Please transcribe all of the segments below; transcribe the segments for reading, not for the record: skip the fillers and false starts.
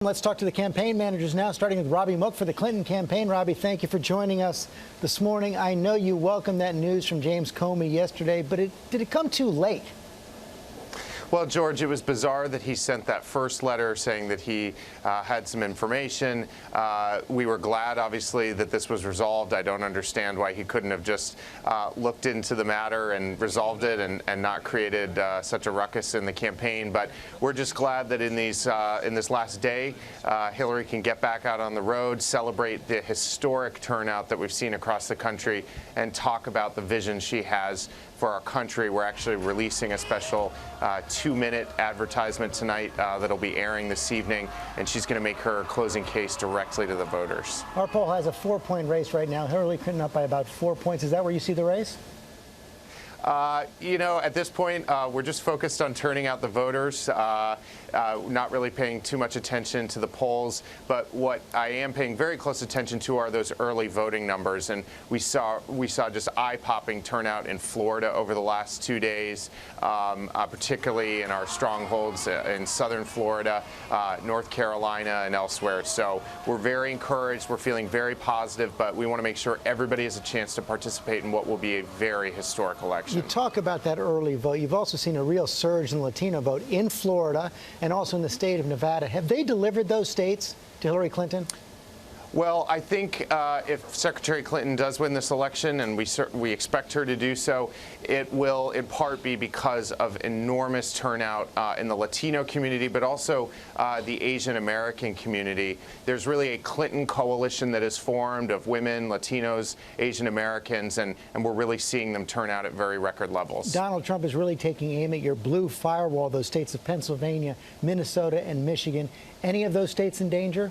Let's talk to the campaign managers now, starting with Robby Mook for the Clinton campaign. Robby, thank you for joining us this morning. I know you welcomed that news from James Comey yesterday, but did it come too late? Well, George, it was bizarre that he sent that first letter saying that he had some information. We were glad, obviously, that this was resolved. I don't understand why he couldn't have just looked into the matter and resolved it and not created such a ruckus in the campaign. But we're just glad that in this last day, Hillary can get back out on the road, celebrate the historic turnout that we've seen across the country, and talk about the vision she has for our country. We're actually releasing a special 2-minute advertisement tonight that'll be airing this evening, and she's going to make her closing case directly to the voters. Our poll has a 4-point race right now. Hillary Clinton up by about 4 points. Is that where you see the race? You know, at this point, we're just focused on turning out the voters, not really paying too much attention to the polls. But what I am paying very close attention to are those early voting numbers. And we saw just eye-popping turnout in Florida over the last 2 days, particularly in our strongholds in southern Florida, North Carolina, and elsewhere. So we're very encouraged. We're feeling very positive, but we want to make sure everybody has a chance to participate in what will be a very historic election. You talk about that early vote. You've also seen a real surge in the Latino vote in Florida and also in the state of Nevada. Have they delivered those states to Hillary Clinton? Well, I think if Secretary Clinton does win this election, and we expect her to do so, it will in part be because of enormous turnout in the Latino community, but also the Asian American community. There's really a Clinton coalition that is formed of women, Latinos, Asian Americans, and we're really seeing them turn out at very record levels. Donald Trump is really taking aim at your blue firewall, those states of Pennsylvania, Minnesota, and Michigan. Any of those states in danger?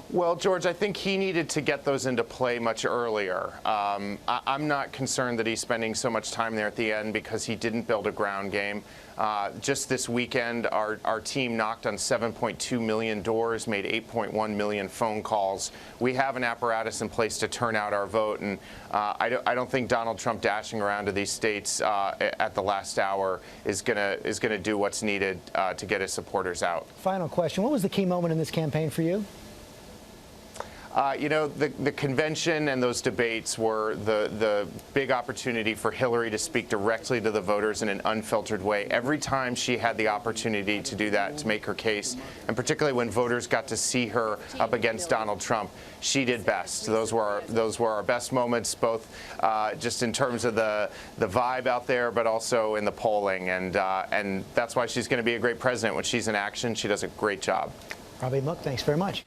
Well, George, I think he needed to get those into play much earlier. I'm not concerned that he's spending so much time there at the end because he didn't build a ground game. Just this weekend, our team knocked on 7.2 million doors, made 8.1 million phone calls. We have an apparatus in place to turn out our vote, and I don't think Donald Trump dashing around to these states at the last hour is gonna do what's needed to get his supporters out. Final question: what was the key moment in this campaign for you? You know, the convention and those debates were the big opportunity for Hillary to speak directly to the voters in an unfiltered way. Every time she had the opportunity to do that, to make her case, and particularly when voters got to see her up against Donald Trump, she did best. Those were our best moments, both just in terms of the vibe out there, but also in the polling. And that's why she's going to be a great president. When she's in action, she does a great job. Robby Mook, thanks very much.